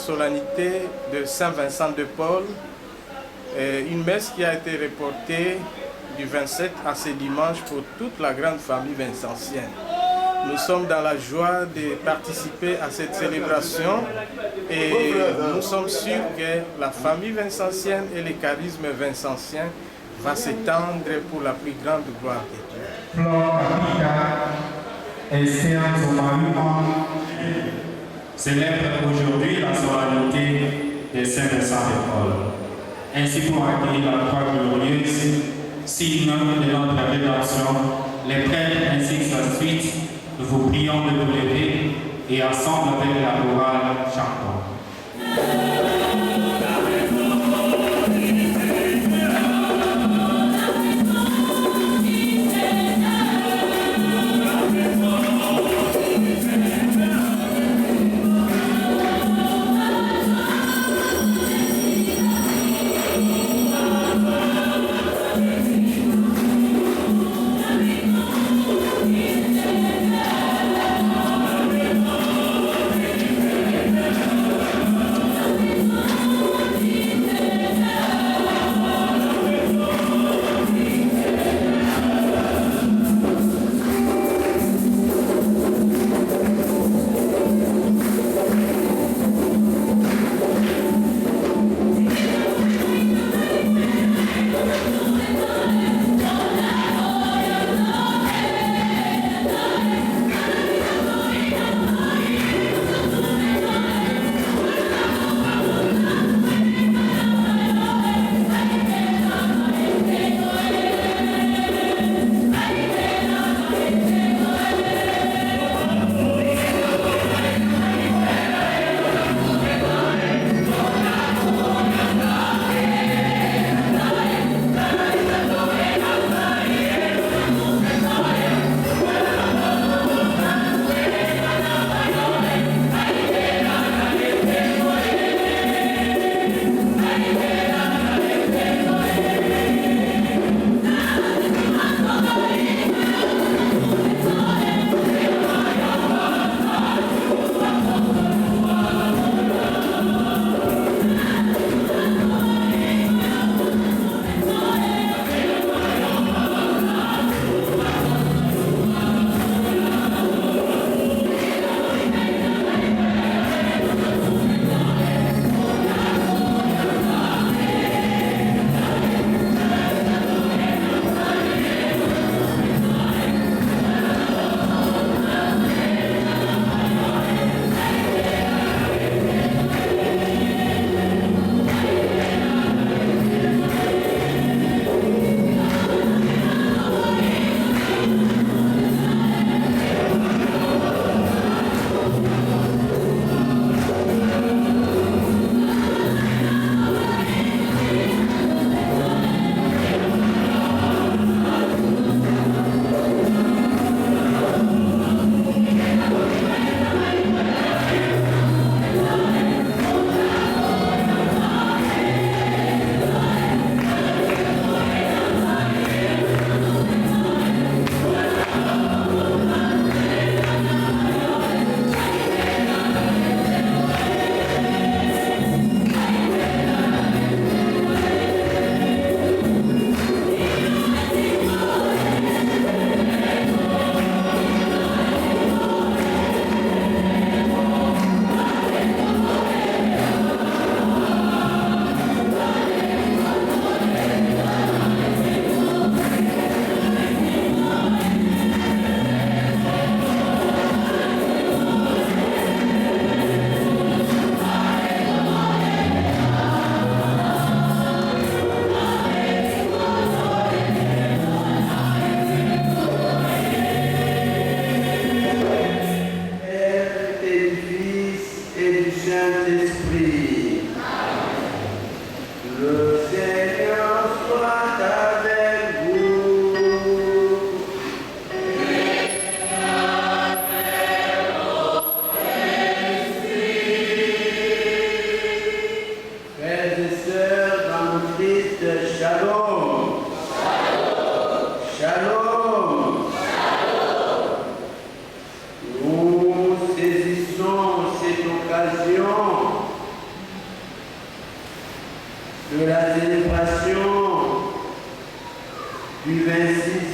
solennité de Saint-Vincent de Paul, une messe qui a été reportée du 27 à ce dimanche pour toute la grande famille vincentienne. Nous sommes dans la joie de participer à cette célébration et nous sommes sûrs que la famille vincentienne et le charisme vincentien va s'étendre pour la plus grande gloire de Dieu. Célèbre aujourd'hui la solennité de Saint-Vincent de Paul. Ainsi, pour accueillir la croix glorieuse, signe de notre rédemption, les prêtres ainsi que sa suite, nous vous prions de vous lever et ensemble avec la chorale chantons.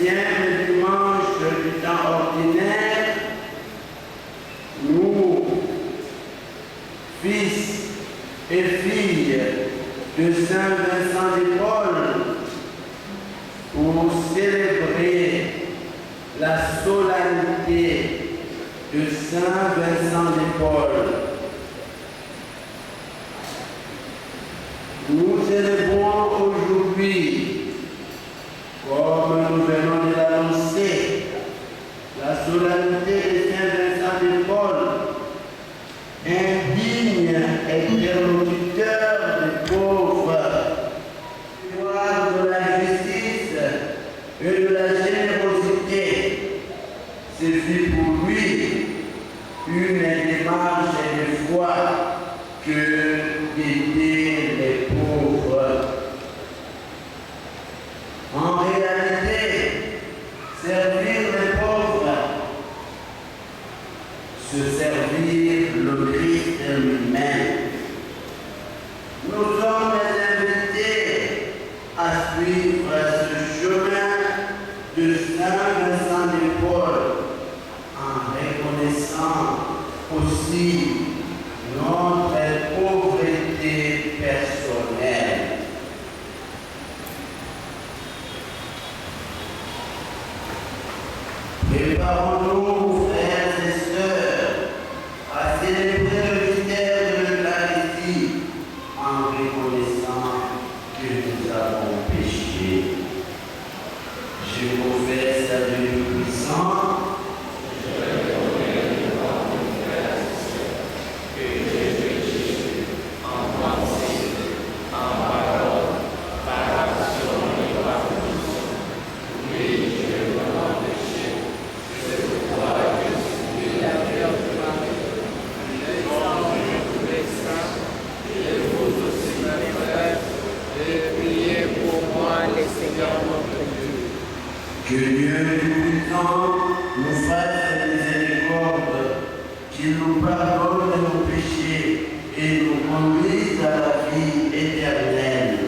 10e dimanche du temps ordinaire, nous, fils et filles de Saint Vincent de Paul, pour célébrer la solennité de Saint Vincent de Paul. Nous célébrons aujourd'hui, comme nous venons de l'annoncer, la solennité de Saint Vincent de Paul, indigne interlocuteur des pauvres, de la justice et de la générosité. Ce fut pour lui une démarche de foi que d'aider les pauvres. En réalité, servir les pauvres, se servir le Christ lui-même. Nous sommes invités à suivre ce chemin de Saint Vincent de Paul en reconnaissant aussi notre pauvreté personnelle. Préparons-nous, frères et sœurs, à célébrer le mystère de l'Eucharistie en reconnaissant que nous avons péché. Je confesse à Dieu Tout-Puissant que j'ai péché en pensée, en parole, par action et par omission. Oui, je vraiment péché. C'est pourquoi je suis la Vierge Marie, les anges, les saints, et vous aussi, mes frères, et priez pour moi, les Seigneurs notre Dieu. Que Dieu Tout-Puissant nous fasse miséricorde, qu'il nous pardonne nos péchés et nous conduise à la vie éternelle.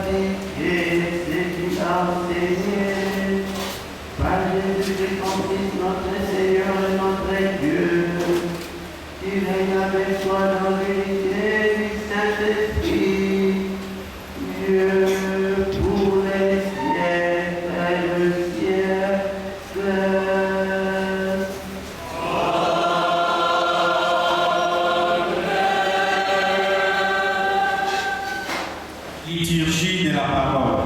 pratiquer ce qu'il a enseigné. Par Jésus Christ, notre Seigneur et notre Dieu, qui règne avec toi dans l'unité du Saint-Esprit, Dieu, pour les siècles et le siècle. Liturgie de la parole.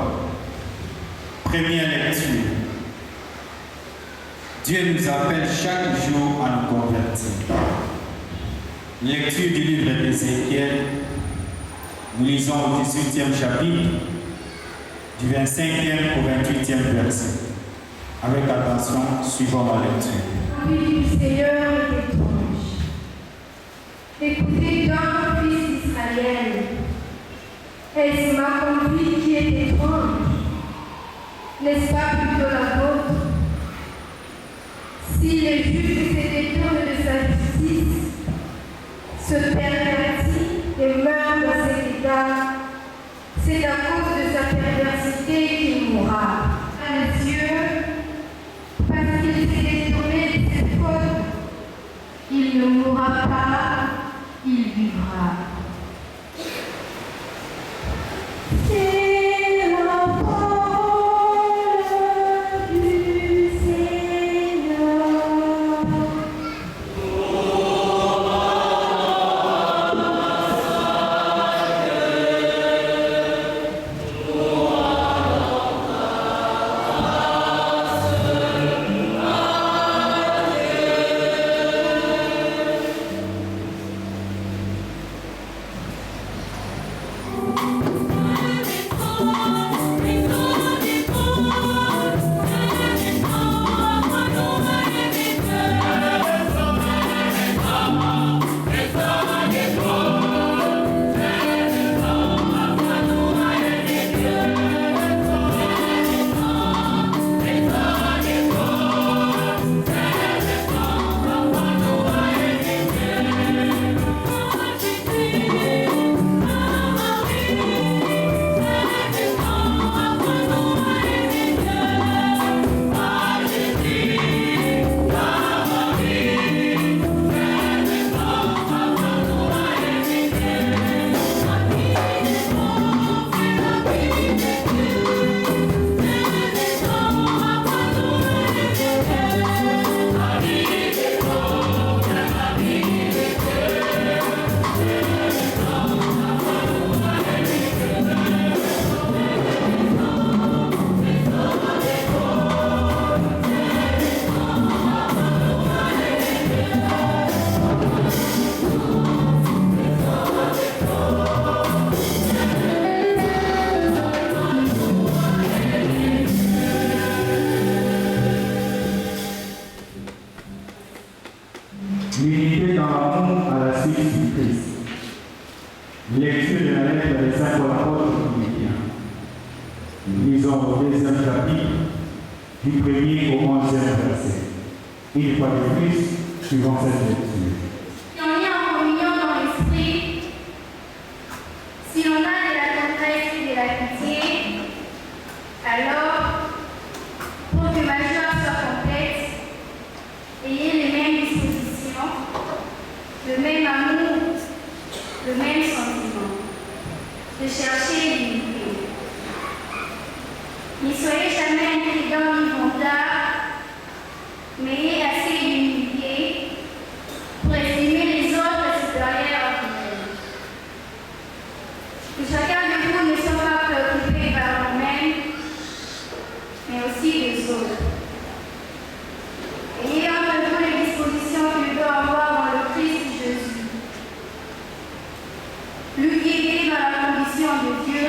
Première lecture. Dieu nous appelle chaque jour à nous convertir. Lecture du livre d'Ézéchiel. Nous lisons au 18e chapitre, du 25e au 28e verset. Avec attention, suivons la lecture. L'envie du Seigneur est étrange. Écoutez donc, fils d'Israël. Est-ce ma conduite qui est étrange? N'est-ce pas plutôt la vôtre? Si les juges se détournent de sa justice, se pervertit et meurt dans cet état, c'est à cause de sa perversité qu'il mourra. Les yeux, parce qu'il s'est détourné de ses fautes, il ne mourra pas, il vivra. C'est la parole du Seigneur. L'unité dans l'amour à la suite du Christ. Lecture de la lettre des Saint Paul apôtre aux Philippiens. Nous lisons au 2e chapitre, du 1er au 11e verset. Une fois de plus, suivant cette lecture. Si on est en communion dans l'esprit, si on a de la tendresse et de la pitié, alors, pour que ma joie soit complète, ayez les mêmes dispositions, le même amour, le même sentiment, de chercher l'unité. N'y soyez jamais intrigants ni vantards, mais ayez assez d'humilité pour estimer les autres supérieurs à vous-même. Que chacun de vous ne soit pas préoccupé par vous-même, mais aussi les autres. Ayez entre vous les dispositions qu'il doit avoir dans le Christ Jésus. Lui qui est né dans la condition de Dieu,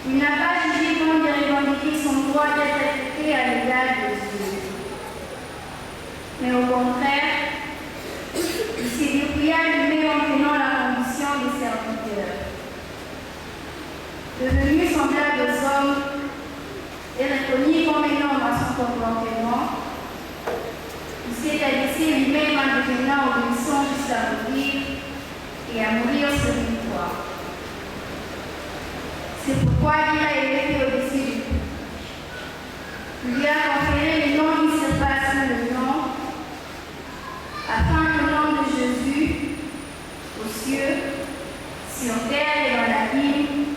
il n'a pas jugé bon de revendiquer son droit d'être traité à l'égal de Dieu. Mais au contraire, il s'est dépouillé lui-même en prenant la condition de serviteur. Devenu semblable aux hommes et reconnu comme un homme à son comportement, il s'est abaissé lui-même en devenant obéissant jusqu'à mourir et à mourir sur une croix. C'est pourquoi il a élevé au-dessus du tout. Il lui a conféré le nom qui se passe sous le nom, afin que le nom de Jésus, aux cieux, sur terre et dans l'abîme,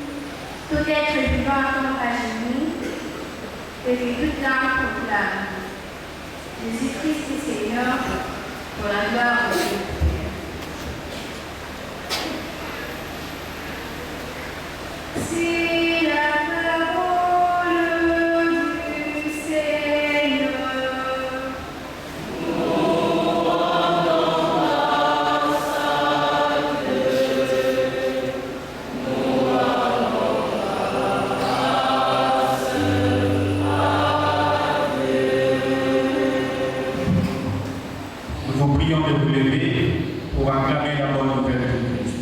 tout être vivant tombe à genoux, et que toute âme proclame. Jésus-Christ est Seigneur, pour la gloire de Dieu. C'est la parole du Seigneur. Nous vous prions de vous lever pour acclamer la bonne nouvelle de Christ.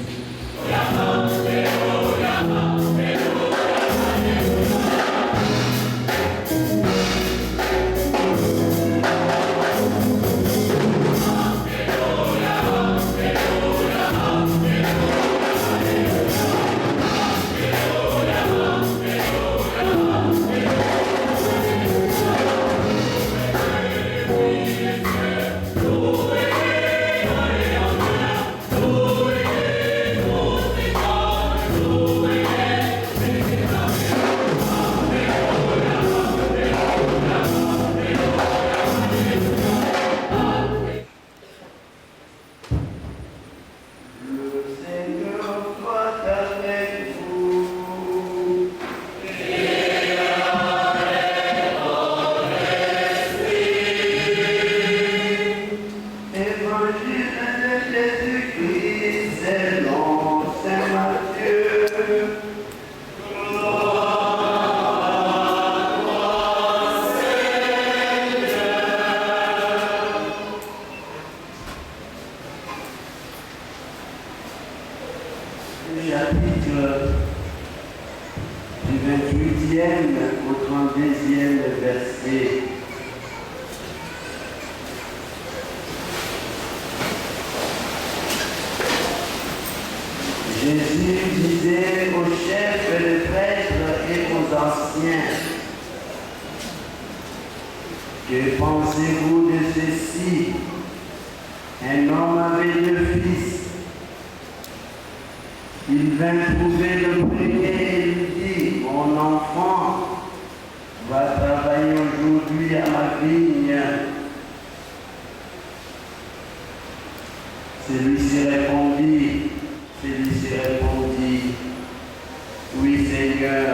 Chapitre du 28e au 32e verset. Jésus disait aux chefs de prêtres et aux anciens: que pensez-vous de ceci? Un homme avait 2 fils. Il vint trouver le premier et lui dit: mon enfant, va travailler aujourd'hui à ma vigne. Celui-ci répondit: oui Seigneur,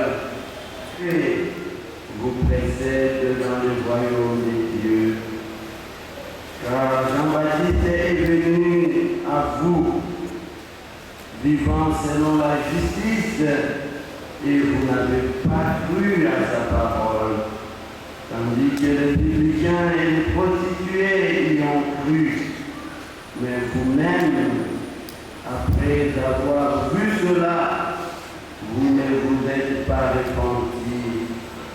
et vous précède dans le royaume des dieux. Car Jean-Baptiste est venu à vous, vivant selon la justice, et vous n'avez pas cru à sa parole, tandis que les publicains et les prostituées y ont cru. Mais vous-même, après avoir vu cela, vous ne vous êtes pas repentis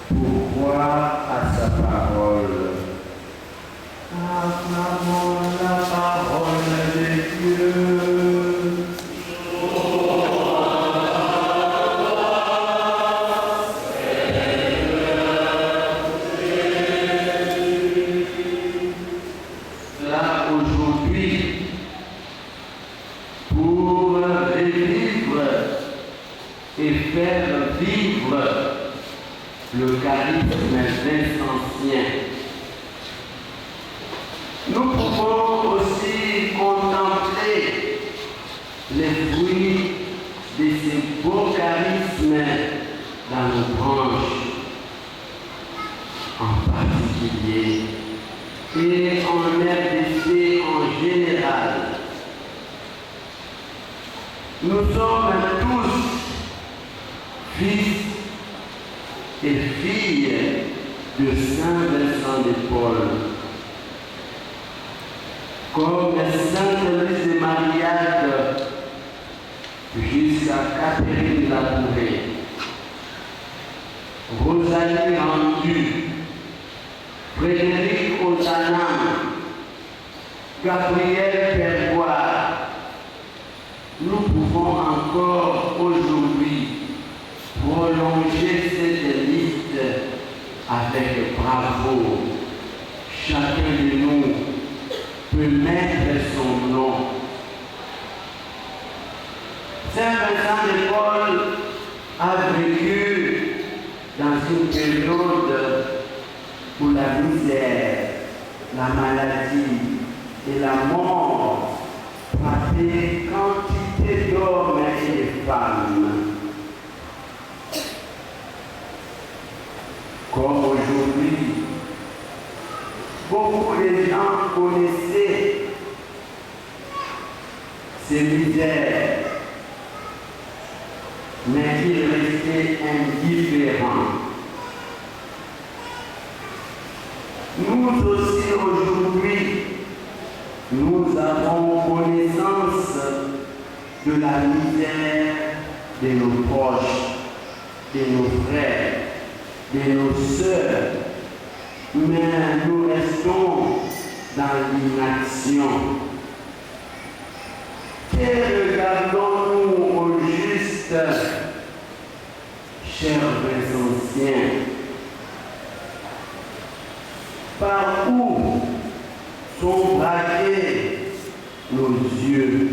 pour croire à sa parole. Acclamons la parole de Dieu. Faire vivre le charisme vincentien. Nous pouvons aussi contempler les fruits de ces beaux charismes dans nos branches, en particulier, et en RDC en général. Nous sommes tous fils et filles de Saint Vincent de Paul. Comme Sainte Louise de Mariade jusqu'à Catherine Labouré, Rosalie Rendu, Frédéric Otanan, Gabriel Pergoire, nous pouvons encore aujourd'hui prolonger cette liste avec bravoure. Chacun de nous peut mettre son nom. Saint Vincent de Paul a vécu dans une période où la misère, la maladie et la mort frappaient quantité d'hommes et de femmes. Comme aujourd'hui, beaucoup de gens connaissaient ces misères, mais ils restaient indifférents. Nous aussi aujourd'hui, nous avons connaissance de la misère de nos proches, de nos frères, de nos sœurs, mais nous restons dans l'inaction. Que regardons-nous au juste, chers Vincentiens? Par où sont braqués nos yeux?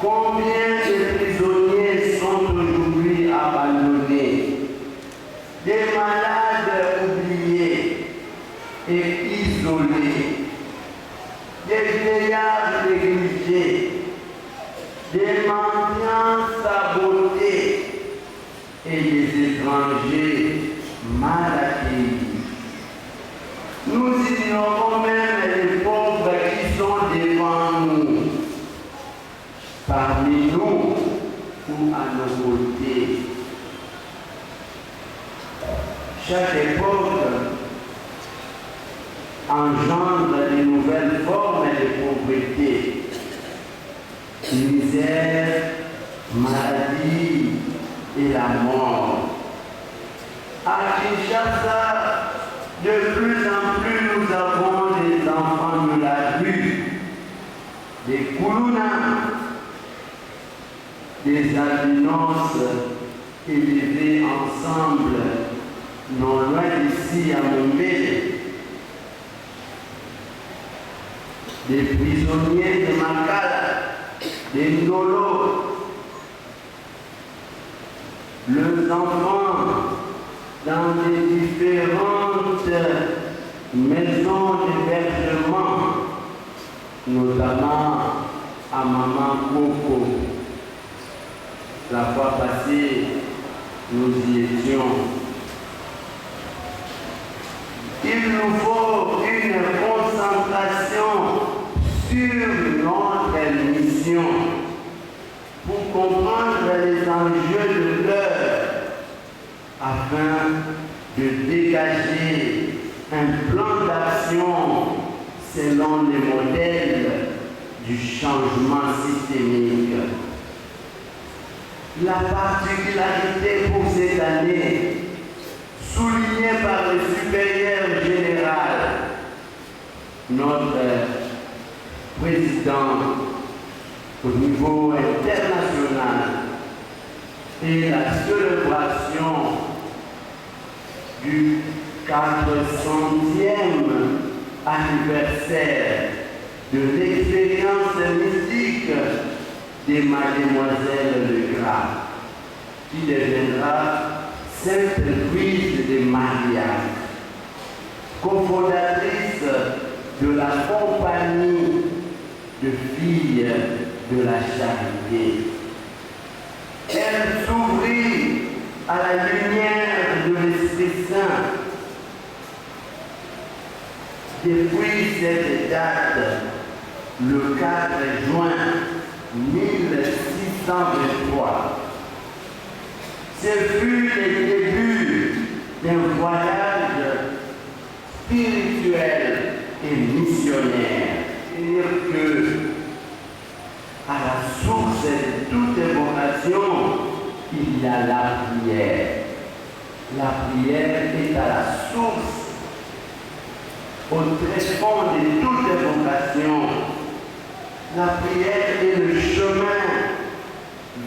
Combien de prisonniers sont aujourd'hui abandonnés? Des malades oubliés et isolés, des vieillards négligés, des mendiants sabotés et des étrangers mal accueillis. Nous ignorons même les pauvres qui sont devant nous, parmi nous ou à nos côtés. Chaque époque engendre de nouvelles formes de pauvreté, misère, maladie et la mort. À Kinshasa, de plus en plus nous avons des enfants de la rue, des koulounas, des albinos élevés ensemble, non loin d'ici à Montpellier, des prisonniers de Makala, des Ndolo, les enfants dans les différentes maisons d'hébergement, notamment à Maman Coco. La fois passée, nous y étions. Il nous faut une concentration sur notre mission pour comprendre les enjeux de l'heure afin de dégager un plan d'action selon les modèles du changement systémique. La particularité pour cette année, soulignée par le supérieur général, notre président au niveau international, et la célébration du 400e anniversaire de l'expérience mystique de Mademoiselle Legras, qui deviendra Sainte Louise de Marillac, cofondatrice de la compagnie de filles de la charité. Elle s'ouvrit à la lumière de l'Esprit Saint. Depuis cette date, le 4 juin 1623, ce fut le début d'un voyage spirituel et missionnaire. C'est-à-dire que à la source de toute vocation, il y a la prière. La prière est à la source, au tréfonds de toute vocation. La prière est le chemin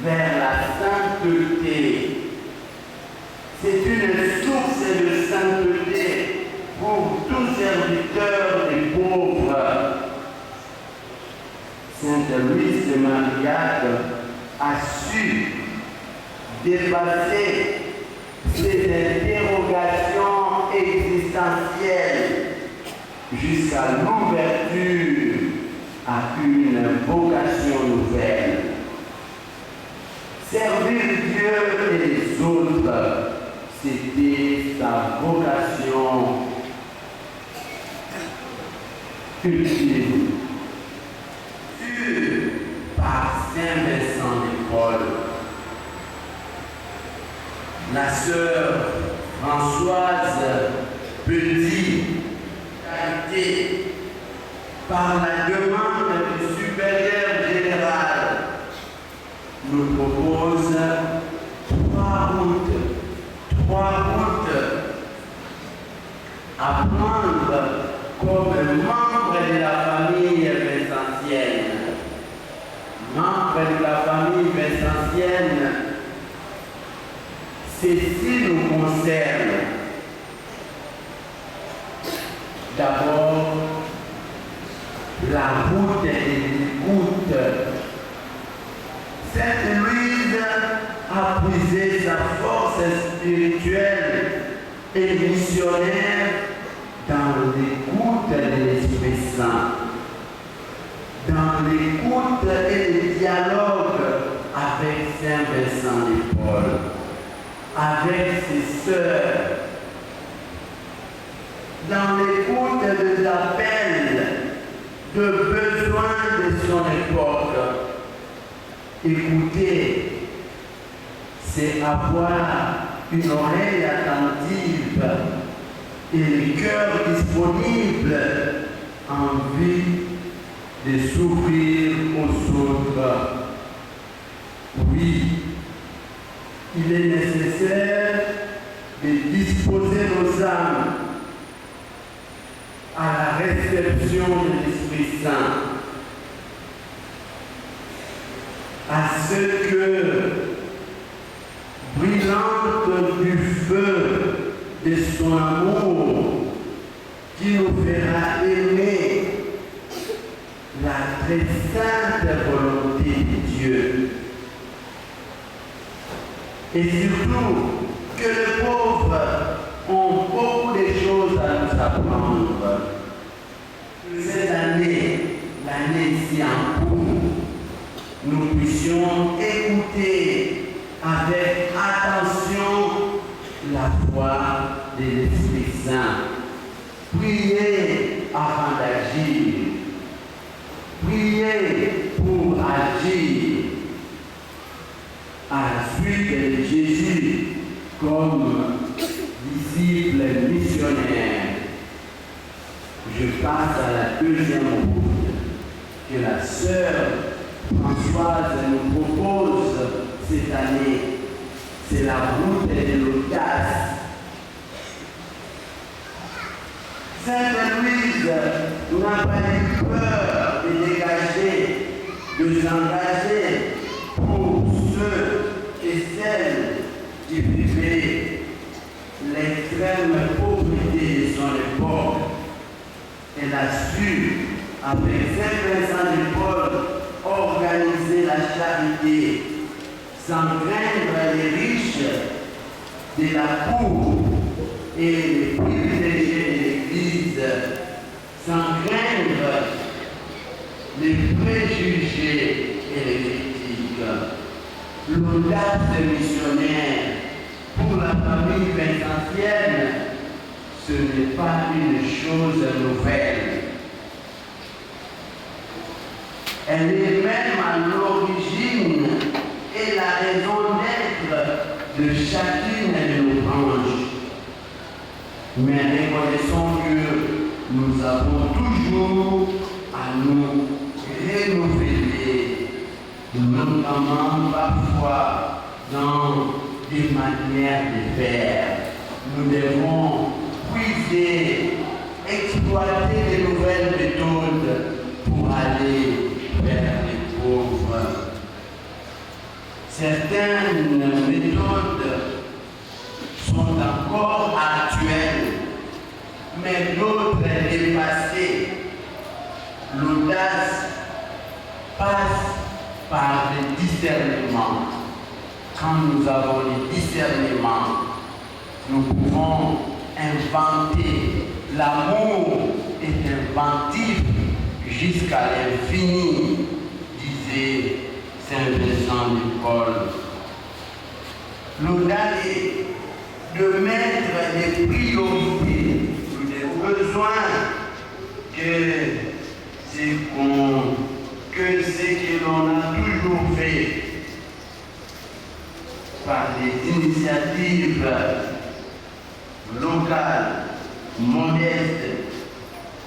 vers la sainteté. C'est une source de sainteté pour tout serviteur des pauvres. Sainte Louise de Marillac a su dépasser ces interrogations existentielles jusqu'à l'ouverture à une vocation nouvelle. Servir Dieu et les autres, c'était sa vocation ultime. Vue par Saint Vincent de Paul, la sœur Françoise Petit a été, par la demande du supérieur général, nous propose 3 routes à prendre comme membre de la famille vincentienne. Membre de la famille vincentienne, ceci nous concerne. D'abord, la route de l'écoute. Sainte Louise a puisé sa force spirituelle et missionnaire dans l'écoute de l'Esprit Saint, dans l'écoute et le dialogue avec Saint Vincent de Paul, avec ses sœurs, dans l'écoute de l'appel, de besoins de son époque. Écouter, c'est avoir une oreille attentive et le cœur disponible en vue de s'ouvrir aux autres. Oui, il est nécessaire de disposer nos âmes à la réception de l'Esprit Saint, à ce que, brillante du feu de son amour, qui nous fera aimer la très sainte volonté de Dieu. Et surtout, que les pauvres ont beaucoup de choses à nous apprendre. Cette année, l'année si en cours, nous puissions écouter avec attention la voix de l'Esprit Saint. Prier avant d'agir. Prier pour agir à la suite de Jésus comme disciple missionnaire. Je passe à la deuxième route que la sœur Françoise nous propose cette année. C'est la route de l'audace. Sainte Louise n'a pas eu peur de dégager, de s'engager pour ceux et celles qui vivaient l'extrême pauvreté de son époque. Elle a su, avec Saint Vincent de Paul, organiser la charité sans craindre les riches de la cour et les privilégiés de l'Église, sans craindre les préjugés et les critiques. L'audace missionnaire pour la famille vincentienne, ce n'est pas une chose nouvelle. Elle est même à l'origine et la raison d'être de chacune de nos branches. Mais reconnaissons que nous avons toujours à nous renouveler, notamment parfois dans des manières de faire. Nous devons puiser, exploiter de nouvelles méthodes pour aller vers les pauvres. certaines méthodes sont encore actuelles, mais d'autres dépassées. L'audace passe par le discernement. Quand nous avons le discernement, nous pouvons inventer. L'amour est inventif jusqu'à l'infini, disait Saint Vincent de Paul. L'audace est de mettre des priorités sur les besoins que ce que l'on a toujours fait par des initiatives locales, modestes,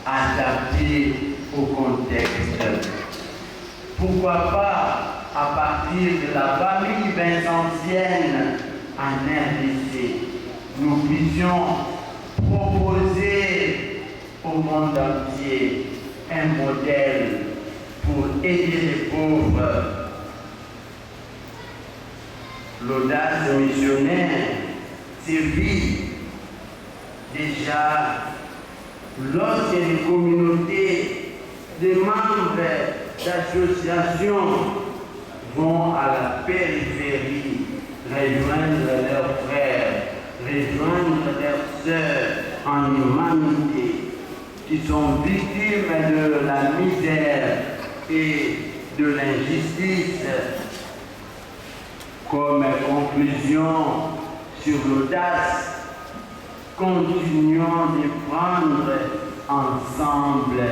adaptées au contexte. Pourquoi pas, à partir de la famille vincentienne en RDC, nous puissions proposer au monde entier un modèle pour aider les pauvres. L'audace missionnaire sévit déjà lorsque les communautés, des membres d'associations vont à la périphérie rejoindre leurs frères, rejoindre leurs sœurs en humanité, qui sont victimes de la misère et de l'injustice. Comme conclusion sur l'audace, continuons de prendre ensemble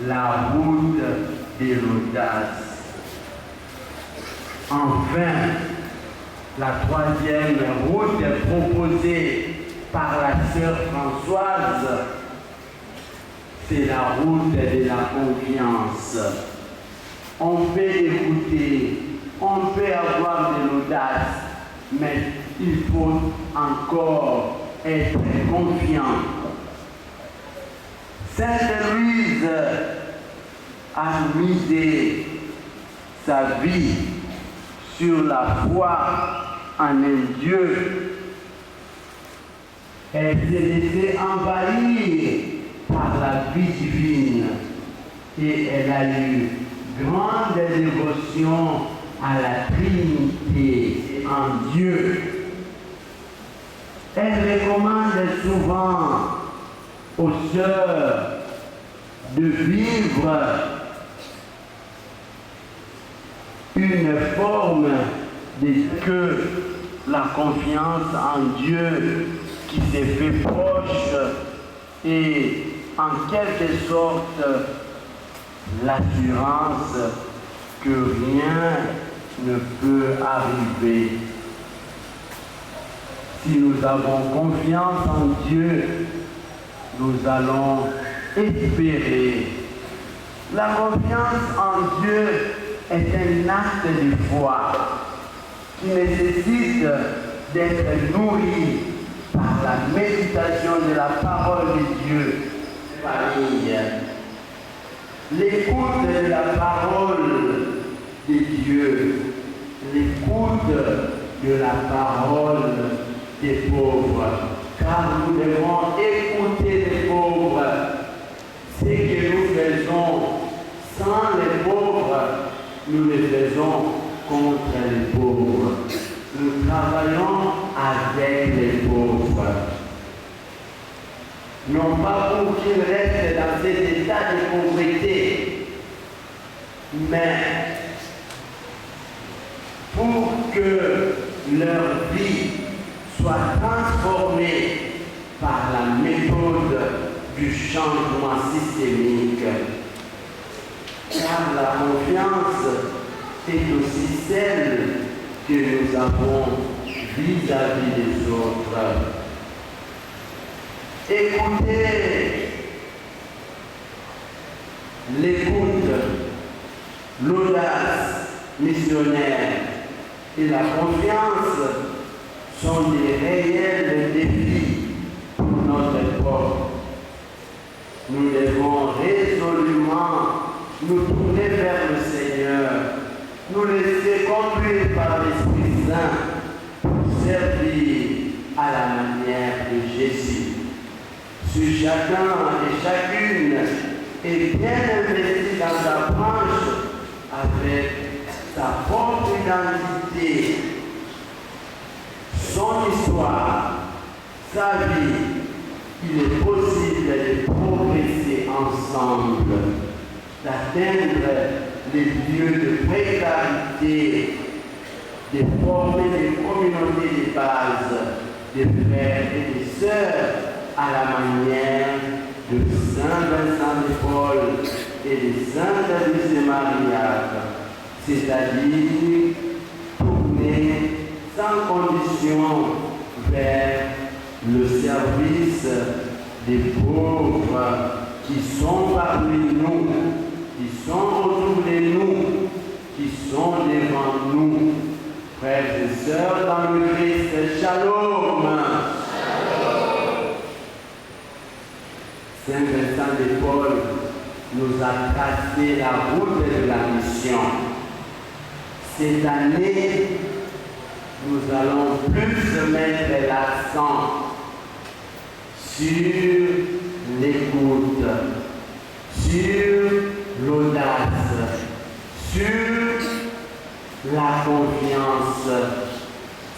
la route de l'audace. Enfin, la troisième route proposée par la sœur Françoise, c'est la route de la confiance. On peut écouter, on peut avoir de l'audace, mais il faut encore être confiant. Sainte Louise a misé sa vie sur la foi en un Dieu. Elle s'est laissée envahir par la vie divine et elle a eu grande dévotion à la Trinité en Dieu. Elle recommande souvent aux sœurs de vivre une forme de que la confiance en Dieu qui s'est fait proche et en quelque sorte l'assurance que rien ne peut arriver. Si nous avons confiance en Dieu, nous allons espérer. La confiance en Dieu est un acte de foi qui nécessite d'être nourri par la méditation de la parole de Dieu. Famille, l'écoute de la parole de Dieu, l'écoute de la parole des pauvres, car nous devons écouter les pauvres. Ce que nous faisons sans les pauvres, nous le faisons contre les pauvres. Nous travaillons avec les pauvres. Non pas pour qu'ils restent dans cet état de pauvreté, mais pour que leur vie soit transformée par la méthode du changement systémique. Car la confiance est aussi celle que nous avons vis-à-vis des autres. Écoutez, l'écoute, l'audace missionnaire et la confiance sont des réels défis pour notre époque. Nous devons résolument nous tourner vers le Seigneur, nous laisser conduire par l'Esprit à la manière de Jésus. Si chacun et chacune est bien investi dans sa branche avec sa propre identité, son histoire, sa vie, il est possible de progresser ensemble, d'atteindre les lieux de précarité, de former des communautés de base, des frères et des sœurs à la manière de Saint Vincent de Paul et de Sainte Lucie de Marillac, c'est-à-dire tourner sans condition vers le service des pauvres qui sont parmi nous, qui sont autour de nous, qui sont devant nous. Frères et sœurs dans le Christ, shalom. Saint Vincent de Paul nous a tracé la route de la mission. Cette année, nous allons plus mettre l'accent sur l'écoute, sur l'audace, sur la confiance.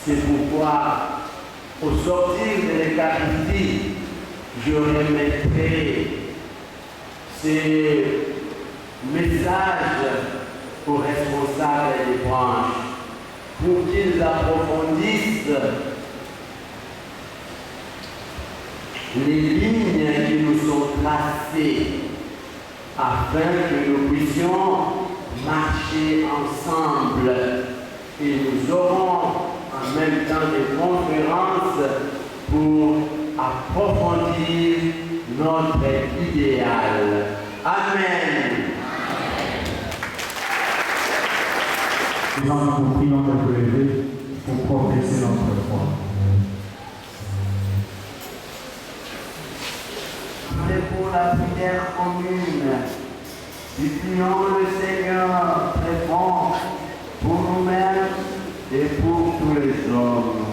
C'est pourquoi, au sortir de l'Eucharistie, je remettrai ces messages aux responsables des branches pour qu'ils approfondissent les lignes qui nous sont tracées afin que nous puissions marcher ensemble et nous aurons en même temps des conférences pour approfondir notre idéal. Amen. Nous avons prions de lever pour progresser notre foi. C'est pour la prière commune. Nous prions le Seigneur très fort pour nous-mêmes et pour tous les hommes.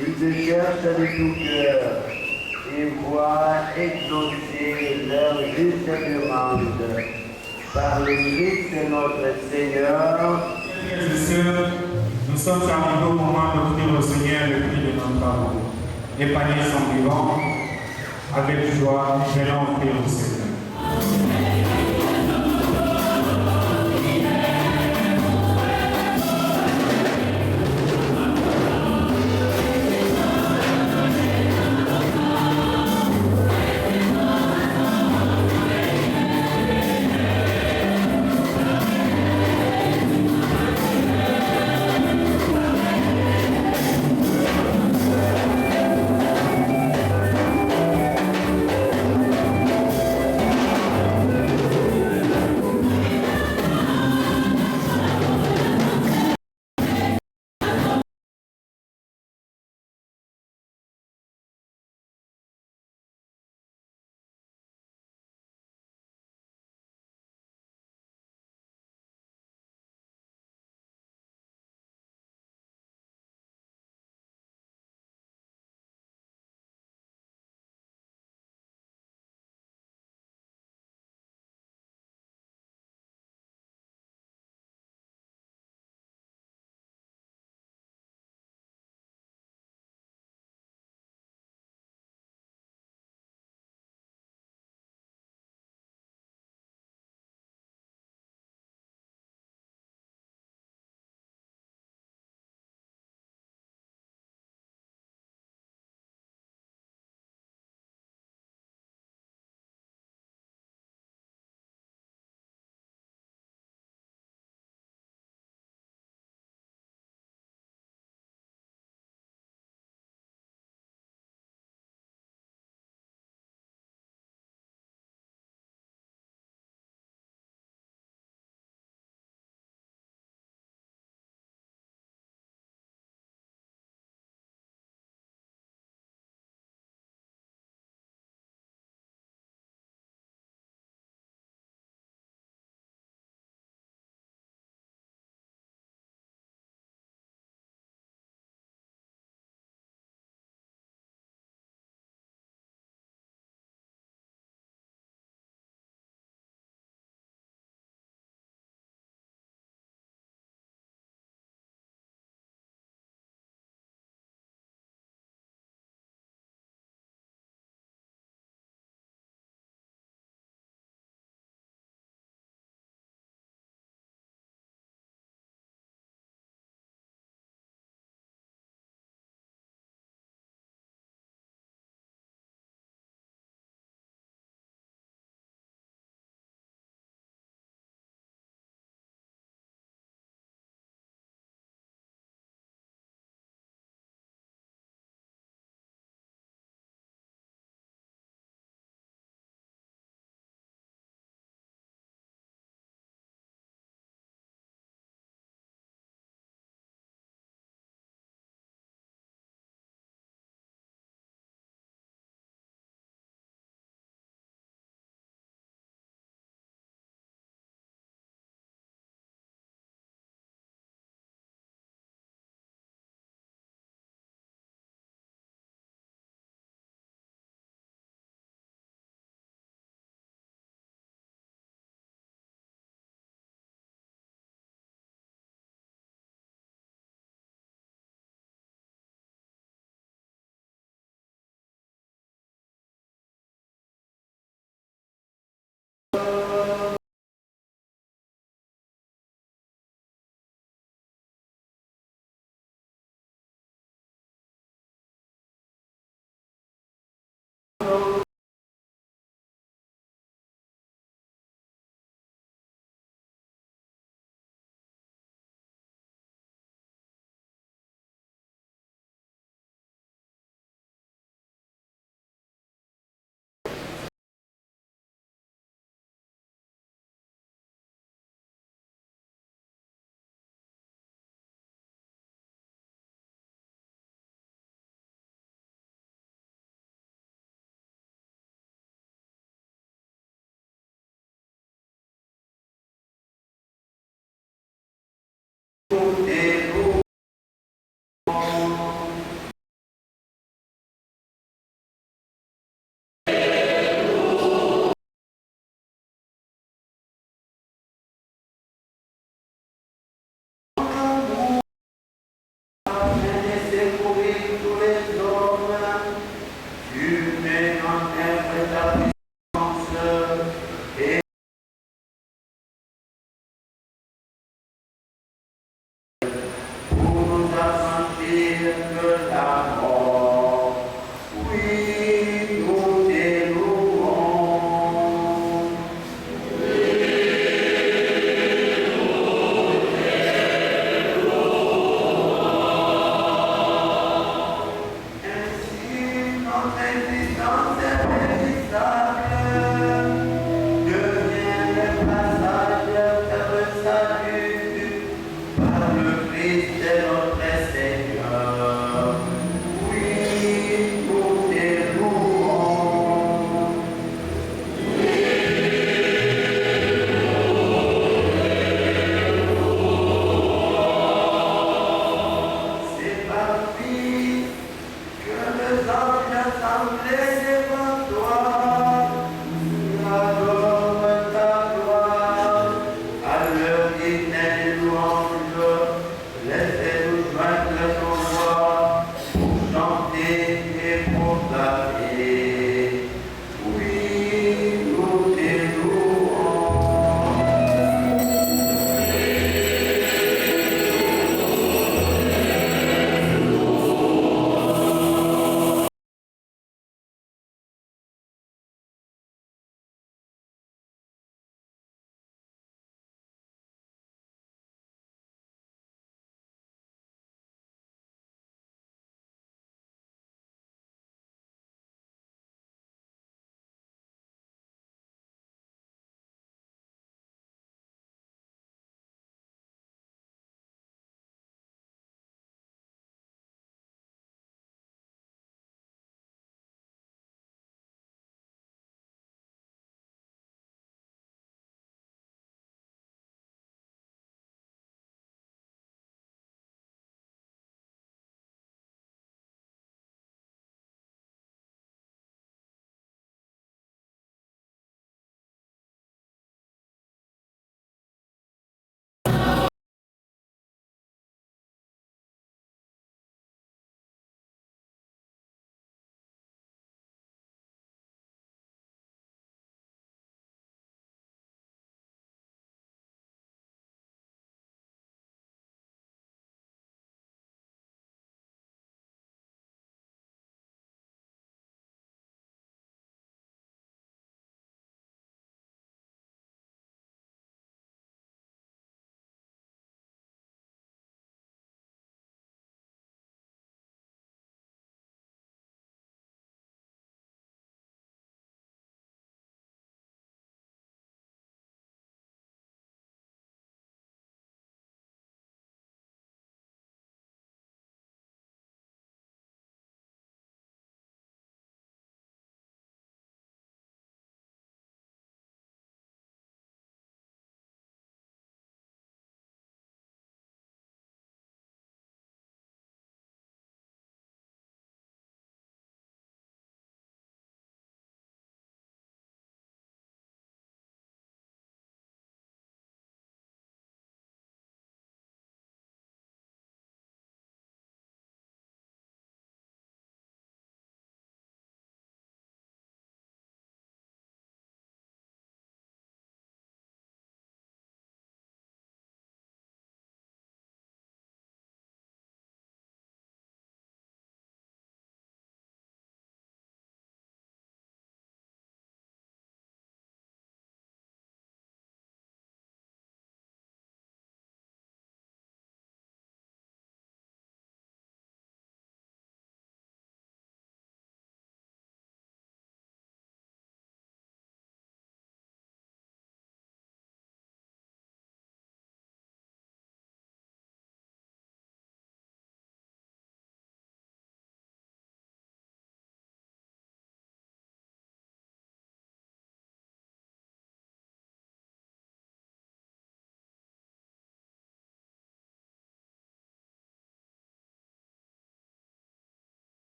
Ils te cherchent de tout cœur et voient exaucer leur juste demande. Par le Christ notre Seigneur. Frères et sœurs, nous sommes arrivés au moment d'offrir au Seigneur le prix de notre amour. Les paniers sont vivants. Avec joie, venons offrir au Seigneur.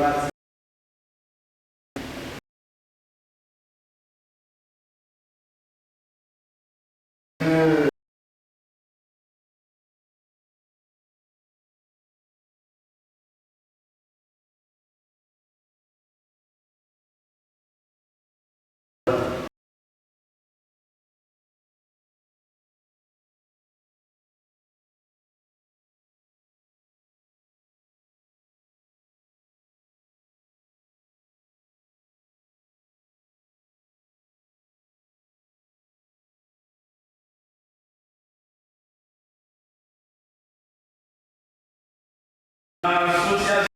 va L'association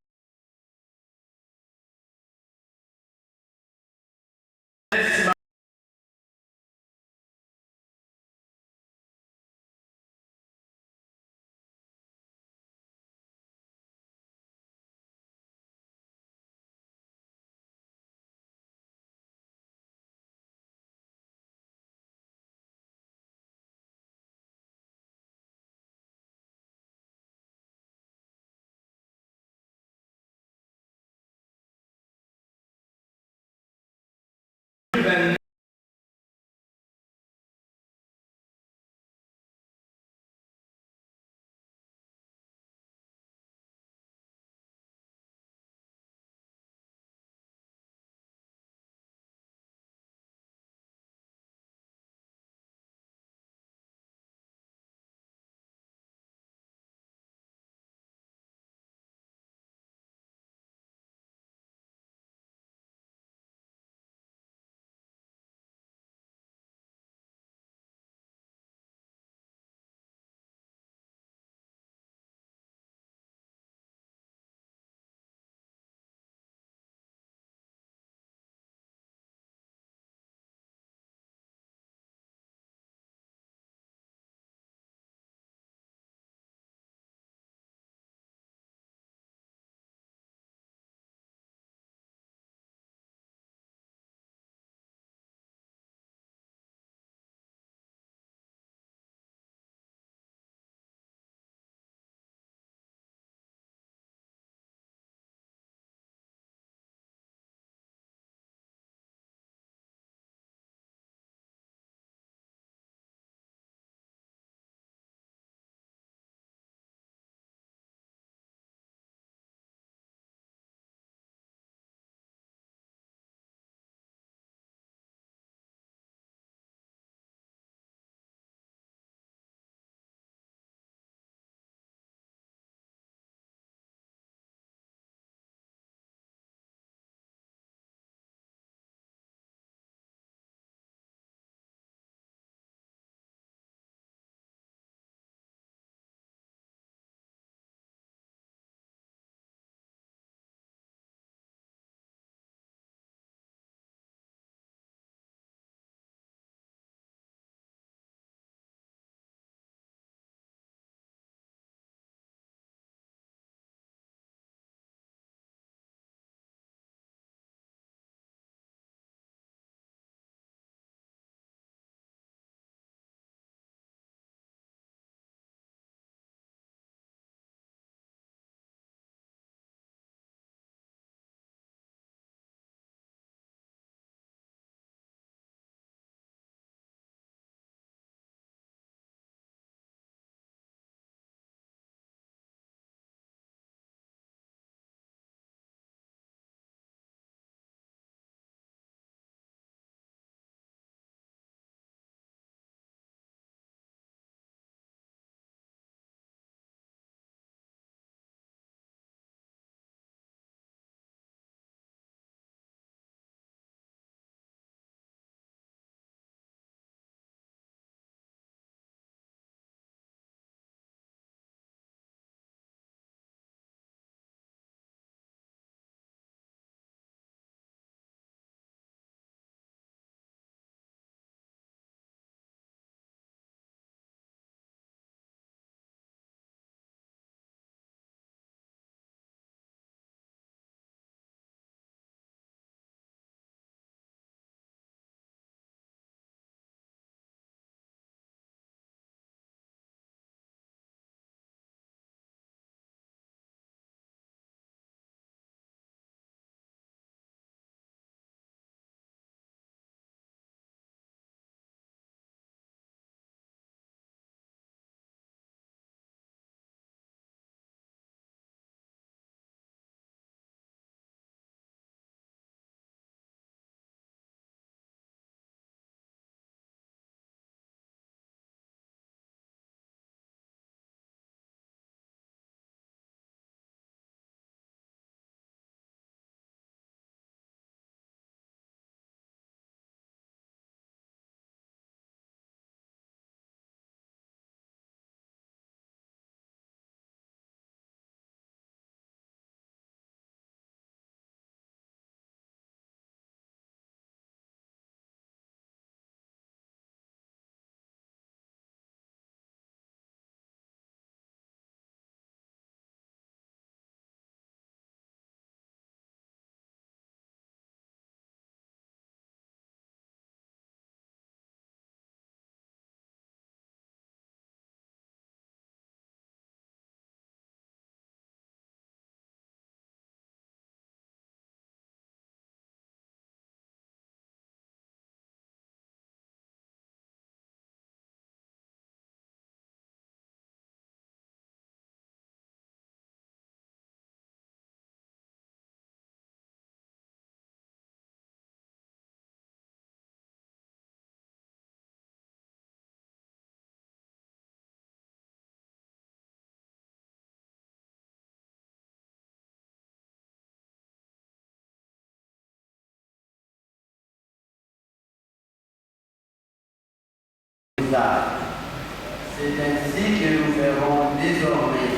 C'est ainsi que nous ferons désormais.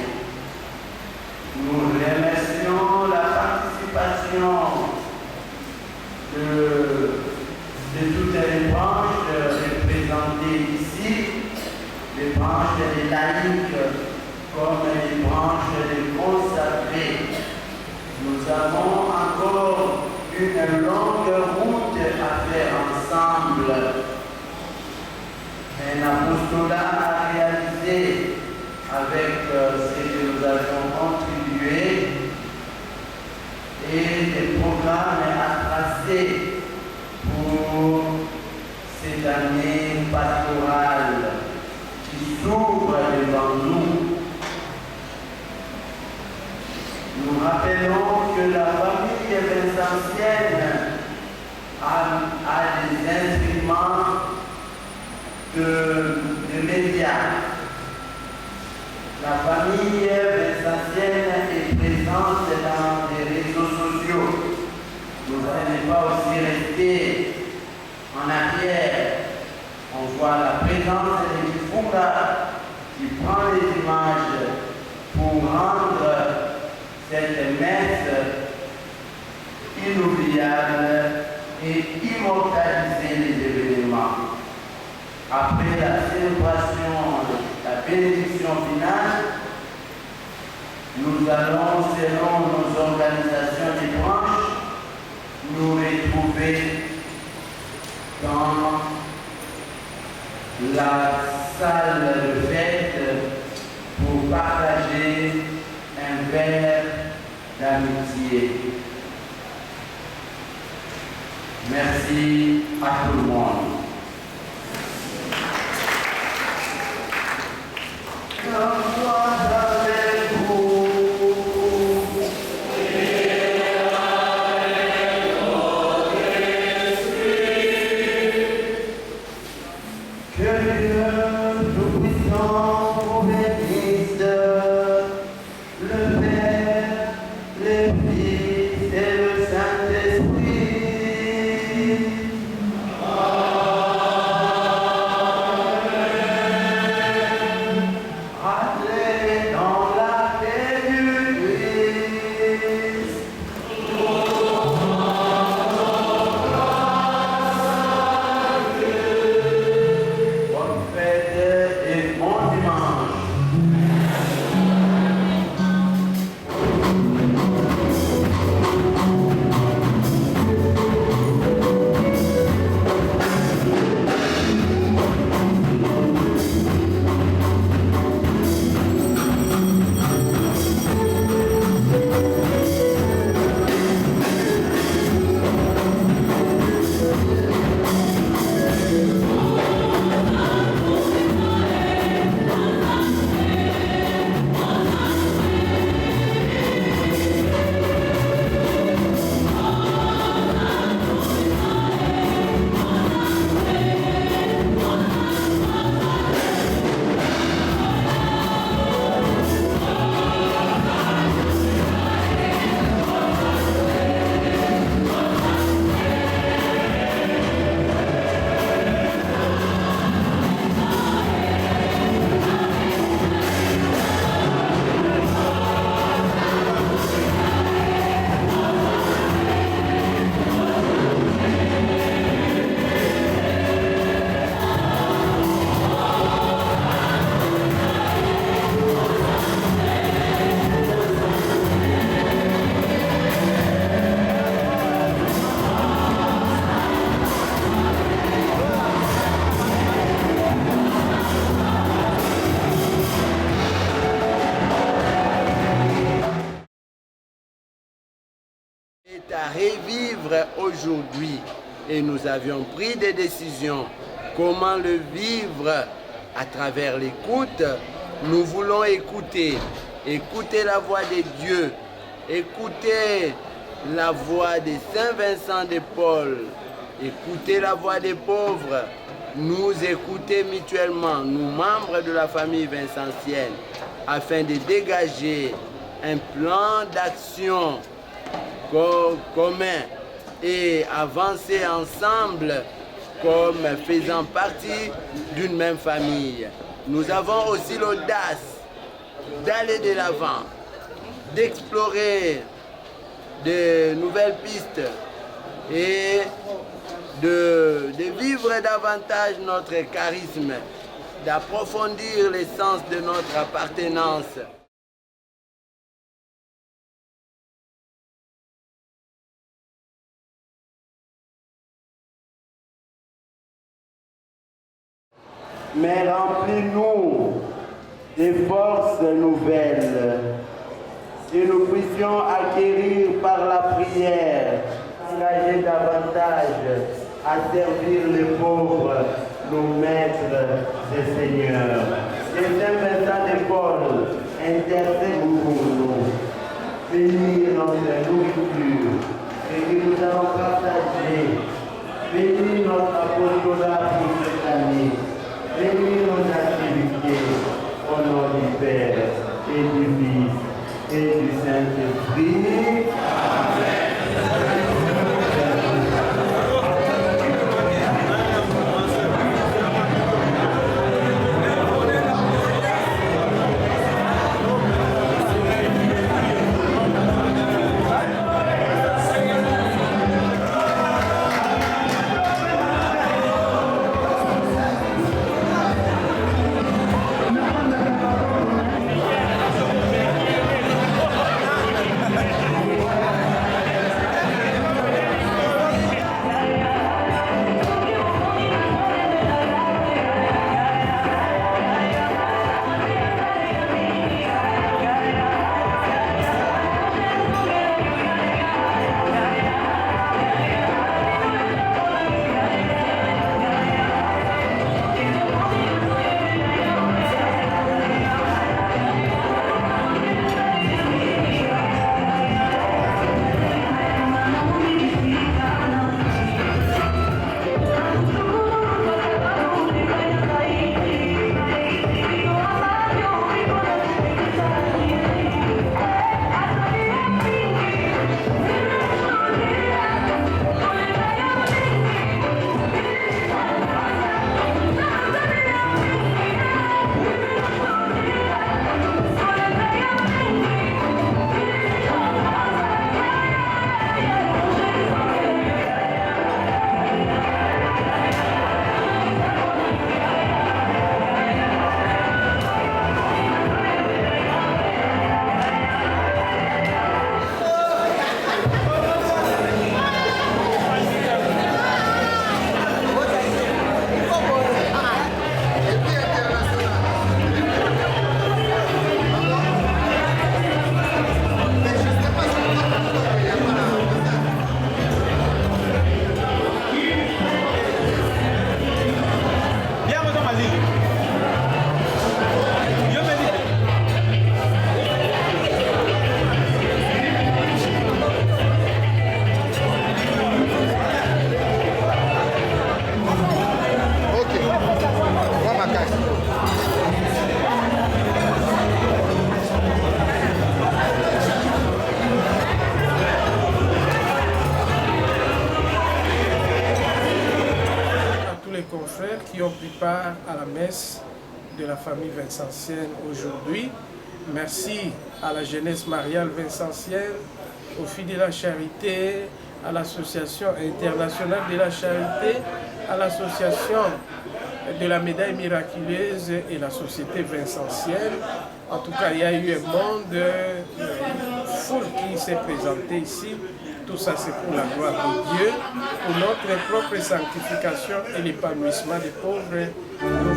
Nous remercions la participation de toutes les branches représentées ici, les branches des laïcs comme les branches des consacrés. Nous avons encore une longue route à faire ensemble. Un apostolat à réaliser avec ce que nous avons contribué et des programmes à tracer pour cette année pastorale qui s'ouvre devant nous. Nous rappelons que la famille vincentienne a des instruments de médias. La famille vincentienne est présente dans les réseaux sociaux. Nous n'allons pas aussi rester en arrière. On voit la présence de Kifunga qui prend les images pour rendre cette messe inoubliable et immortaliser les événements. Après la célébration, la bénédiction finale, nous allons, selon nos organisations des branches, nous retrouver dans la salle de fête pour partager un verre d'amitié. Merci à tout le monde. À revivre aujourd'hui et nous avions pris des décisions comment le vivre à travers l'écoute. Nous voulons écouter la voix de Dieu, écouter la voix de Saint Vincent de Paul, écouter la voix des pauvres, nous écouter mutuellement, nous membres de la famille vincentienne, afin de dégager un plan d'action commun et avancer ensemble comme faisant partie d'une même famille. Nous avons aussi l'audace d'aller de l'avant, d'explorer de nouvelles pistes et de vivre davantage notre charisme, d'approfondir l'essence de notre appartenance. Mais remplis-nous des forces nouvelles et nous puissions acquérir par la prière, engager davantage à servir les pauvres, nos maîtres et seigneurs. Et Saint Vincent de Paul, intercède pour nous, bénir notre nourriture et que nous allons partager, bénir notre apostolat pour cette année, bénir nos activités au nom du Père et du Fils et du Saint-Esprit. Amen. Confrères qui ont pris part à la messe de la famille vincentienne aujourd'hui. Merci à la jeunesse mariale vincentienne, aux filles de la charité, à l'association internationale de la charité, à l'association de la médaille miraculeuse et la société vincentienne. En tout cas, il y a eu un monde, une foule qui s'est présentée ici. Tout ça, c'est pour la gloire de Dieu, pour notre propre sanctification et l'épanouissement des pauvres.